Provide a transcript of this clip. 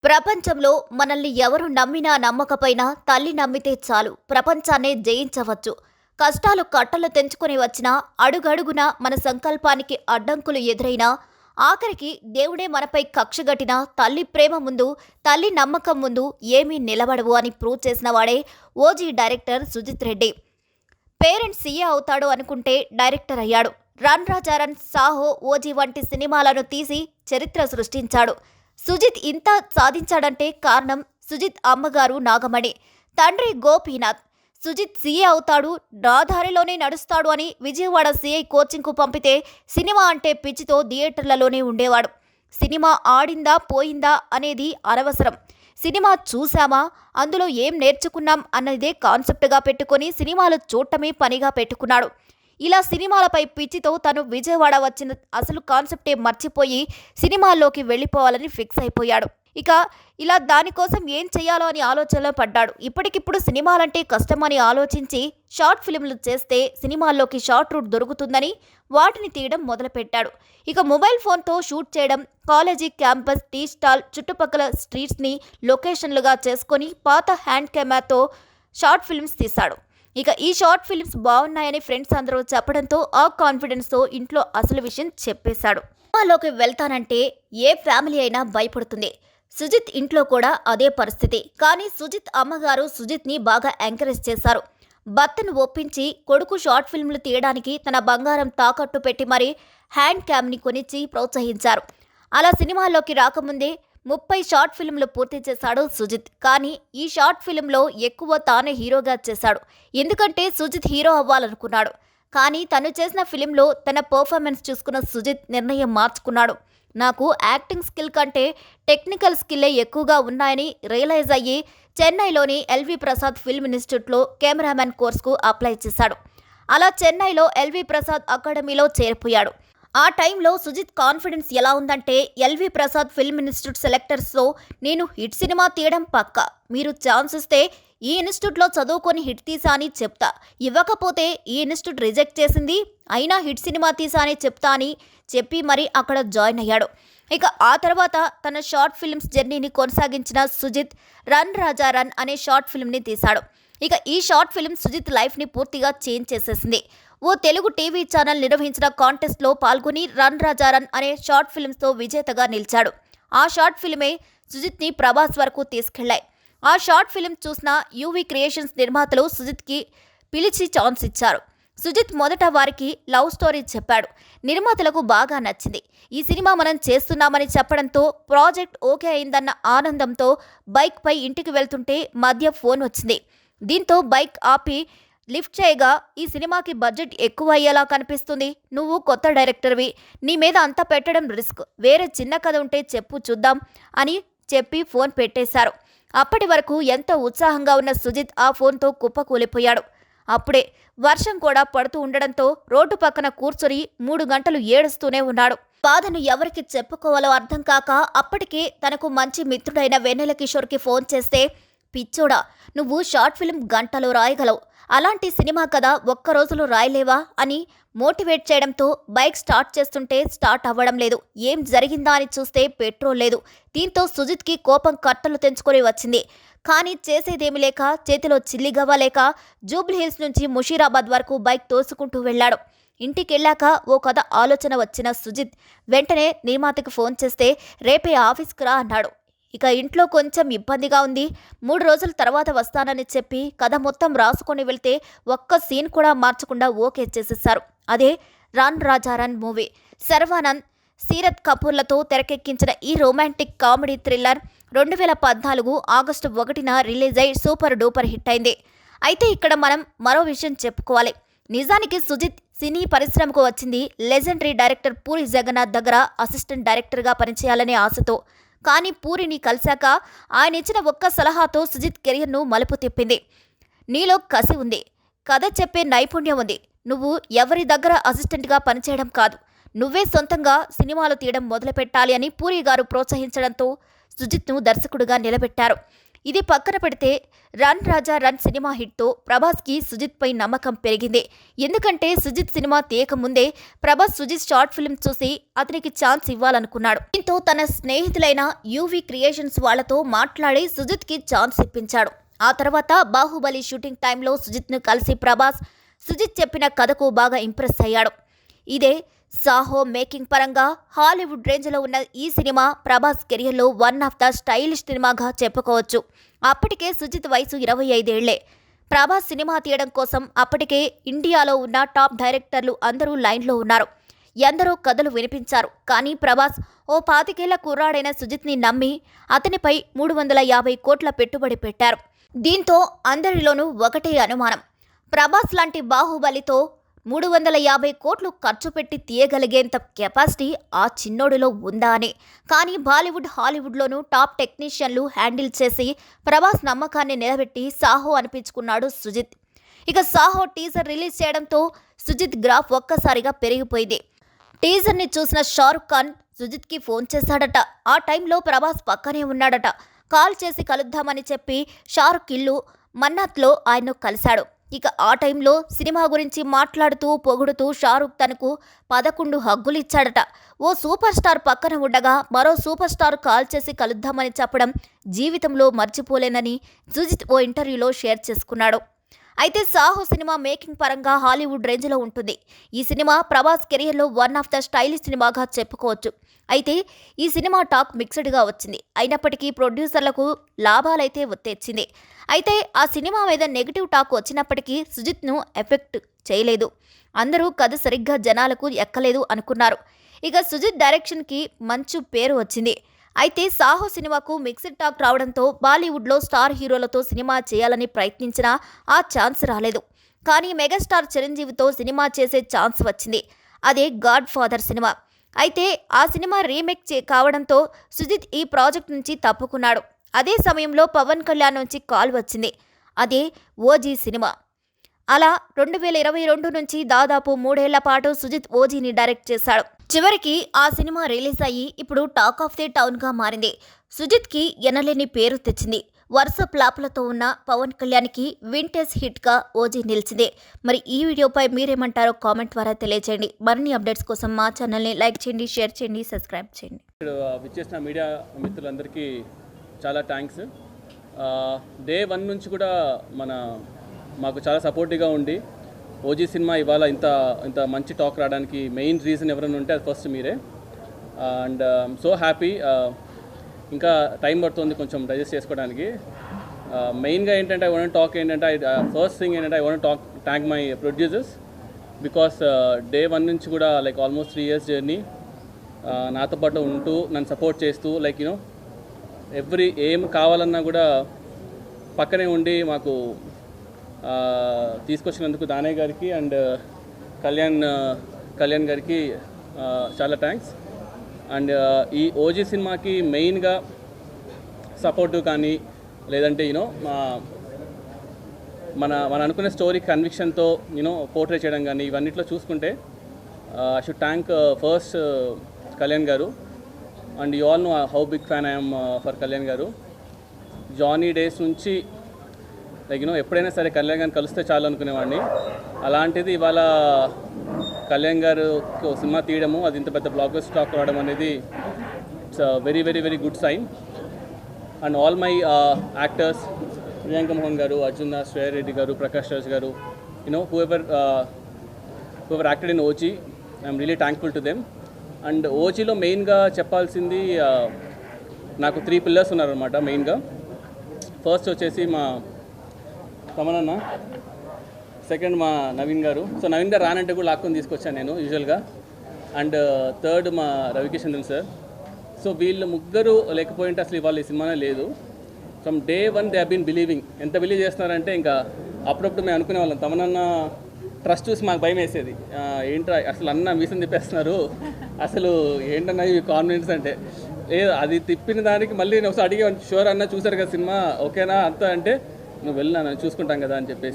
ప్రపంచంలో మనల్ని ఎవరు నమ్మినా నమ్మకపోయినా తల్లి నమ్మితే చాలు ప్రపంచాన్నే జయించవచ్చు. కష్టాలు కట్టలు తెంచుకొని వచ్చినా అడుగడుగునా మన సంకల్పానికి అడ్డంకులు ఎదురైనా ఆఖరికి దేవుడే మనపై కక్షగట్టిన తల్లి ప్రేమ ముందు తల్లి నమ్మకం ముందు ఏమీ నిలబడవు అని ప్రూవ్ చేసిన వాడే OG director Sujeeth Reddy. Parent CA అవుతాడు అనుకుంటే డైరెక్టర్ అయ్యాడు. Run Raja Run, Saaho, OG వంటి సినిమాలను తీసి చరిత్ర సృష్టించాడు. సుజిత్ ఇంత సాధించాడంటే కారణం సుజిత్ అమ్మగారు నాగమణి, తండ్రి గోపీనాథ్. సుజిత్ సీఏ అవుతాడు, నా దారిలోనే నడుస్తాడు అని విజయవాడ సీఐ కోచింగ్కు పంపితే సినిమా అంటే పిచ్చితో థియేటర్లలోనే ఉండేవాడు. సినిమా ఆడిందా పోయిందా అనేది అనవసరం, సినిమా చూసామా అందులో ఏం నేర్చుకున్నాం అన్నదే కాన్సెప్ట్గా పెట్టుకొని సినిమాలు చూడటమే పనిగా పెట్టుకున్నాడు. ఇలా సినిమాలపై పిచ్చితో తను విజయవాడ వచ్చిన అసలు కాన్సెప్టే మర్చిపోయి సినిమాల్లోకి వెళ్ళిపోవాలని ఫిక్స్ అయిపోయాడు. ఇక ఇలా దానికోసం ఏం చేయాలో అని ఆలోచనలో పడ్డాడు. ఇప్పటికిప్పుడు సినిమాలంటే కష్టమని ఆలోచించి షార్ట్ ఫిల్మ్లు చేస్తే సినిమాల్లోకి షార్ట్ రూట్ దొరుకుతుందని వాటిని తీయడం మొదలుపెట్టాడు. ఇక మొబైల్ ఫోన్తో షూట్ చేయడం, కాలేజీ క్యాంపస్, టీ స్టాల్ చుట్టుపక్కల స్ట్రీట్స్ని లొకేషన్లుగా చేసుకొని పాత హ్యాండ్ కెమెరాతో షార్ట్ ఫిల్మ్స్ తీశాడు. ఇక ఈ షార్ట్ ఫిల్మ్స్ బాగున్నాయని ఫ్రెండ్స్ అందరూ చెప్పడంతో ఆ కాన్ఫిడెన్స్తో ఇంట్లో అసలు విషయం చెప్పేశాడు. సినిమాలోకి వెళ్తానంటే ఏ ఫ్యామిలీ అయినా భయపడుతుంది. సుజిత్ ఇంట్లో కూడా అదే పరిస్థితి. కానీ సుజిత్ అమ్మగారు సుజిత్ని బాగా ఎంకరేజ్ చేశారు. భర్తను ఒప్పించి కొడుకు షార్ట్ ఫిల్మ్లు తీయడానికి తన బంగారం తాకట్టు పెట్టి మరీ హ్యాండ్ క్యామ్ని కొనిచ్చి ప్రోత్సహించారు. అలా సినిమాల్లోకి రాకముందే 30 షార్ట్ ఫిల్మ్లు పూర్తి చేశాడు సుజిత్. కానీ ఈ షార్ట్ ఫిల్మ్లో ఎక్కువ తానే హీరోగా చేశాడు. ఎందుకంటే సుజిత్ హీరో అవ్వాలనుకున్నాడు. కానీ తను చేసిన ఫిలింలో తన పర్ఫార్మెన్స్ చూసుకున్న సుజిత్ నిర్ణయం మార్చుకున్నాడు. నాకు యాక్టింగ్ స్కిల్ కంటే టెక్నికల్ స్కిల్లే ఎక్కువగా ఉన్నాయని రియలైజ్ అయ్యి చెన్నైలోని ఎల్వి ప్రసాద్ ఫిల్మ్ ఇన్స్టిట్యూట్లో కెమెరామెన్ కోర్సుకు అప్లై చేశాడు. అలా చెన్నైలో ఎల్వి ప్రసాద్ అకాడమీలో చేరిపోయాడు. ఆ టైంలో సుజిత్ కాన్ఫిడెన్స్ ఎలా ఉందంటే, ఎల్వి ప్రసాద్ ఫిల్మ్ ఇన్స్టిట్యూట్ సెలెక్టర్స్లో నేను హిట్ సినిమా తీయడం పక్కా, మీరు ఛాన్స్ ఇస్తే ఈ ఇన్స్టిట్యూట్లో చదువుకొని హిట్ తీసా అని చెప్తా, ఇవ్వకపోతే ఈ ఇన్స్టిట్యూట్ రిజెక్ట్ చేసింది అయినా హిట్ సినిమా తీసా అని చెప్తా అని చెప్పి మరీ అక్కడ జాయిన్ అయ్యాడు. ఇక ఆ తర్వాత తన షార్ట్ ఫిల్మ్స్ జర్నీని కొనసాగించిన సుజిత్ రన్ రాజా రన్ అనే షార్ట్ ఫిల్మ్ని తీశాడు. ఇక ఈ షార్ట్ ఫిల్మ్ సుజిత్ లైఫ్ని పూర్తిగా చేంజ్ చేసేసింది. ఓ తెలుగు టీవీ ఛానల్ నిర్వహించిన కాంటెస్ట్లో పాల్గొని రన్ రాజా రన్ అనే షార్ట్ ఫిల్మ్స్తో విజేతగా నిలిచాడు. ఆ షార్ట్ ఫిల్మే సుజిత్ని ప్రభాస్ వరకు తీసుకెళ్లాయి. ఆ షార్ట్ ఫిల్మ్ చూసిన యూవీ క్రియేషన్స్ నిర్మాతలు సుజిత్కి పిలిచి ఛాన్స్ ఇచ్చారు. సుజిత్ మొదట వారికి లవ్ స్టోరీ చెప్పాడు. నిర్మాతలకు బాగా నచ్చింది. ఈ సినిమా మనం చేస్తున్నామని చెప్పడంతో ప్రాజెక్ట్ ఓకే అయిందన్న ఆనందంతో బైక్పై ఇంటికి వెళ్తుంటే మధ్య ఫోన్ వచ్చింది. దీంతో బైక్ ఆపి లిఫ్ట్ చేయగా, ఈ సినిమాకి బడ్జెట్ ఎక్కువ అయ్యేలా కనిపిస్తుంది, నువ్వు కొత్త డైరెక్టర్వి, నీ మీద అంత పెట్టడం రిస్క్, వేరే చిన్న కథ ఉంటే చెప్పు చూద్దాం అని చెప్పి ఫోన్ పెట్టేశారు. అప్పటి వరకు ఎంతో ఉత్సాహంగా ఉన్న సుజిత్ ఆ ఫోన్తో కుప్పకూలిపోయాడు. అప్పుడే వర్షం కూడా పడుతూ ఉండడంతో రోడ్డు పక్కన కూర్చొని 3 గంటలు ఏడుస్తూనే ఉన్నాడు. బాధను ఎవరికి చెప్పుకోవాలో అర్థం కాక అప్పటికే తనకు మంచి మిత్రుడైన వెన్నెల కిషోర్కి ఫోన్ చేస్తే, పిచ్చోడా, నువ్వు షార్ట్ ఫిల్మ్ గంటలో రాయగలవు, అలాంటి సినిమా కథ ఒక్క రోజులో రాయలేవా అని మోటివేట్ చేయడంతో బైక్ స్టార్ట్ చేస్తుంటే స్టార్ట్ అవ్వడం లేదు. ఏం జరిగిందా అని చూస్తే పెట్రోల్ లేదు. దీంతో సుజిత్కి కోపం కట్టలు తెంచుకొని వచ్చింది. కానీ చేసేదేమి లేక, చేతిలో చిల్లిగవ్వ లేక జూబ్లీహిల్స్ నుంచి ముషీరాబాద్ వరకు బైక్ తోసుకుంటూ వెళ్ళాడు. ఇంటికెళ్ళాక ఓ కథ ఆలోచన వచ్చిన సుజిత్ వెంటనే నిర్మాతకి ఫోన్ చేస్తే రేపే ఆఫీస్కి రా అన్నాడు. ఇక ఇంట్లో కొంచెం ఇబ్బందిగా ఉంది, 3 రోజుల తర్వాత వస్తానని చెప్పి కథ మొత్తం రాసుకొని వెళ్తే ఒక్క సీన్ కూడా మార్చకుండా ఓకే చేసేశారు. అదే run Raja run movie. Sharwanand, Seerat కపూర్లతో తెరకెక్కించిన ఈ రొమాంటిక్ కామెడీ థ్రిల్లర్ 2014 ఆగస్టు 1న రిలీజ్ అయి సూపర్ డూపర్ హిట్ అయింది. అయితే ఇక్కడ మనం మరో విషయం చెప్పుకోవాలి. నిజానికి సుజిత్ సినీ పరిశ్రమకు వచ్చింది లెజెండరీ డైరెక్టర్ పూరి జగన్నాథ్ దగ్గర అసిస్టెంట్ డైరెక్టర్గా పనిచేయాలనే ఆశతో. కానీ పూరిని కలిశాక ఆయన ఇచ్చిన ఒక్క సలహాతో సుజిత్ కెరియర్ను మలుపు తిప్పింది. నీలో కసి ఉంది, కథ చెప్పే నైపుణ్యం ఉంది, నువ్వు ఎవరి దగ్గర అసిస్టెంట్గా పనిచేయడం కాదు, నువ్వే సొంతంగా సినిమాలు తీయడం మొదలుపెట్టాలి అని పూరి గారు ప్రోత్సహించడంతో సుజిత్ను దర్శకుడిగా నిలబెట్టారు. ఇది పక్కన పెడితే రన్ రాజా రన్ సినిమా హిట్తో ప్రభాస్కి సుజిత్పై నమ్మకం పెరిగింది. ఎందుకంటే సుజిత్ సినిమా తీయకముందే ప్రభాస్ సుజిత్ షార్ట్ ఫిల్మ్ చూసి అతనికి ఛాన్స్ ఇవ్వాలనుకున్నాడు. దీంతో తన స్నేహితులైన యూవీ క్రియేషన్స్ వాళ్లతో మాట్లాడి సుజిత్కి ఛాన్స్ ఇప్పించాడు. ఆ తర్వాత బాహుబలి షూటింగ్ టైంలో సుజిత్ను కలిసి ప్రభాస్ సుజిత్ చెప్పిన కథకు బాగా ఇంప్రెస్ అయ్యాడు. ఇదే సాహో మేకింగ్ పరంగా హాలీవుడ్ రేంజ్లో ఉన్న ఈ సినిమా ప్రభాస్ కెరియర్లో వన్ ఆఫ్ ద స్టైలిష్ సినిమాగా చెప్పుకోవచ్చు. అప్పటికే సుజిత్ వయసు 25 ఏళ్లే. ప్రభాస్ సినిమా తీయడం కోసం అప్పటికే ఇండియాలో ఉన్న టాప్ డైరెక్టర్లు అందరూ లైన్లో ఉన్నారు. ఎందరో కథలు వినిపించారు. కానీ ప్రభాస్ ఓ 25 ఏళ్ల కుర్రాడైన సుజిత్ని నమ్మి అతనిపై 350 కోట్ల పెట్టుబడి పెట్టారు. దీంతో అందరిలోనూ ఒకటే అనుమానం, ప్రభాస్ లాంటి బాహుబలితో 350 కోట్లు ఖర్చు పెట్టి తీయగలిగేంత కెపాసిటీ ఆ చిన్నోడిలో ఉందా అని. కానీ బాలీవుడ్ హాలీవుడ్లోనూ టాప్ టెక్నీషియన్లు హ్యాండిల్ చేసి ప్రభాస్ నమ్మకాన్ని నిలబెట్టి సాహో అనిపించుకున్నాడు సుజిత్. ఇక సాహో టీజర్ రిలీజ్ చేయడంతో సుజిత్ గ్రాఫ్ ఒక్కసారిగా పెరిగిపోయింది. టీజర్ని చూసిన షారుఖ్ ఖాన్ సుజిత్కి ఫోన్ చేశాడట. ఆ టైంలో ప్రభాస్ పక్కనే ఉన్నాడట. కాల్ చేసి కలుద్దామని చెప్పి షారుఖ్ ఇల్లు మన్నాత్లో ఆయన్ను కలిశాడు. ఇక ఆ టైంలో సినిమా గురించి మాట్లాడుతూ పొగుడుతూ షారుఖ్ తనకు 11 హగ్గులు ఇచ్చాడట. ఓ సూపర్ స్టార్ పక్కన ఉండగా మరో సూపర్ స్టార్ కాల్ చేసి కలుద్దామని చెప్పడం జీవితంలో మర్చిపోలేనని సుజిత్ ఓ ఇంటర్వ్యూలో షేర్ చేసుకున్నాడు. అయితే సాహో సినిమా మేకింగ్ పరంగా హాలీవుడ్ రేంజ్లో ఉంటుంది. ఈ సినిమా ప్రభాస్ కెరియర్లో వన్ ఆఫ్ ద స్టైలిష్ సినిమాగా చెప్పుకోవచ్చు. అయితే ఈ సినిమా టాక్ మిక్స్డ్గా వచ్చింది. అయినప్పటికీ ప్రొడ్యూసర్లకు లాభాలైతే తెచ్చింది. అయితే ఆ సినిమా మీద నెగిటివ్ టాక్ వచ్చినప్పటికీ సుజిత్ను ఎఫెక్ట్ చేయలేదు. అందరూ కథ సరిగ్గా జనాలకు ఎక్కలేదు అనుకున్నారు. ఇక సుజిత్ డైరెక్షన్కి మంచి పేరు వచ్చింది. అయితే సాహో సినిమాకు మిక్స్డ్ టాక్ రావడంతో బాలీవుడ్లో స్టార్ హీరోలతో సినిమా చేయాలని ప్రయత్నించినా ఆ ఛాన్స్ రాలేదు. కానీ మెగాస్టార్ చిరంజీవితో సినిమా చేసే ఛాన్స్ వచ్చింది. అదే గాడ్ ఫాదర్ సినిమా. అయితే ఆ సినిమా రీమేక్ కావడంతో సుజిత్ ఈ ప్రాజెక్ట్ నుంచి తప్పుకున్నాడు. అదే సమయంలో పవన్ కళ్యాణ్ నుంచి కాల్ వచ్చింది. అదే ఓజీ సినిమా. అలా 2022 నుంచి దాదాపు 3 ఏళ్ల పాటు సుజిత్ ఓజీని డైరెక్ట్ చేశాడు. చివరికి ఆ సినిమా రిలీజ్ అయ్యి ఇప్పుడు టాక్ ఆఫ్ ది టౌన్గా మారింది. సుజిత్కి ఎనలేని పేరు తెచ్చింది. వరుస ప్లాపులతో ఉన్న పవన్ కళ్యాణ్కి వింటేజ్ హిట్గా ఓజీ నిలిచింది. మరి ఈ వీడియోపై మీరేమంటారో కామెంట్ ద్వారా తెలియజేయండి. మరిన్ని అప్డేట్స్ కోసం మా ఛానల్ని లైక్ చేయండి, షేర్ చేయండి, సబ్స్క్రైబ్ చేయండి. విచ్చేసిన మీడియా మిత్రులందరికీ చాలా థ్యాంక్స్. డే 1 నుంచి కూడా మాకు చాలా సపోర్టివ్గా ఉండి ఓజీ సినిమా ఇవాళ ఇంత మంచి టాక్ రావడానికి మెయిన్ రీజన్ ఎవరైనా ఉంటే అది ఫస్ట్ మీరే. And so happy. ఇంకా టైం పడుతుంది కొంచెం డైజెస్ట్ చేసుకోవడానికి. మెయిన్గా ఏంటంటే ఐ వాంట్ టాక్ ఏంటంటే ఫస్ట్ థింగ్ ఏంటంటే I want thank my producers because day 1 నుంచి కూడా లైక్ ఆల్మోస్ట్ 3 years జర్నీ నాతో పాటు ఉంటూ నన్ను సపోర్ట్ చేస్తూ లైక్ యూనో ఏం కావాలన్నా కూడా పక్కనే ఉండి మాకు తీసుకొచ్చినందుకు దానయ్య గారికి అండ్ కళ్యాణ్ గారికి చాలా థ్యాంక్స్. అండ్ ఈ ఓజీ సినిమాకి మెయిన్గా సపోర్టు కానీ లేదంటే యూనో మన అనుకునే స్టోరీ కన్విక్షన్తో యూనో పోర్ట్రే చేయడం కానీ ఇవన్నిట్లో చూసుకుంటే I should thank first Kalyan garu. And you all know how big fan I'm for Kalyan garu. Johnny days నుంచి లైక్ యూనో ఎప్పుడైనా సరే కళ్యాణ్ గారిని కలిస్తే చాలు అనుకునేవాడిని. అలాంటిది ఇవాళ కళ్యాణ్ గారు సినిమా తీయడము, అది ఇంత పెద్ద బ్లాక్ బస్టర్ టాక్ రావడం అనేది it's very very very good sign. And all my actors Priyanka Mohan garu, Arjun Das, Shreya Reddy garu, Prakash Raj garu, you know whoever acted in OG, I'm really thankful to them. And ఓజీలో మెయిన్గా చెప్పాల్సింది నాకు 3 పిల్లర్స్ ఉన్నారనమాట మెయిన్గా. ఫస్ట్ వచ్చేసి మా తమనన్న, సెకండ్ మా నవీన్ గారు. సో నవీన్ గారు రానంటే కూడా లాక్కొని తీసుకొచ్చాను నేను యూజువల్గా. అండ్ థర్డ్ మా రవికిషన్దన్ సార్. సో వీళ్ళు ముగ్గురు లేకపోయింటే అసలు ఇవాళ ఈ సినిమానే లేదు. From day 1 they have been believing. ఎంత బిలీవ్ చేస్తున్నారంటే ఇంకా అప్పుడప్పుడు మేము అనుకునే వాళ్ళం, తమనన్న ట్రస్ట్ చూసి మాకు భయం వేసేది, ఏంట్రా అసలు అన్న మీసం తిప్పేస్తున్నారు, అసలు ఏంటన్నా ఇవి కాన్ఫిడెన్స్ అంటే. లేదు, అది తిప్పిన దానికి మళ్ళీ నేను ఒకసారి అడిగే, షూర్ అన్న చూసారు కదా సినిమా ఓకేనా అంతా అంటే, నువ్వు వెళ్ళినా చూసుకుంటాం కదా అని చెప్పేసి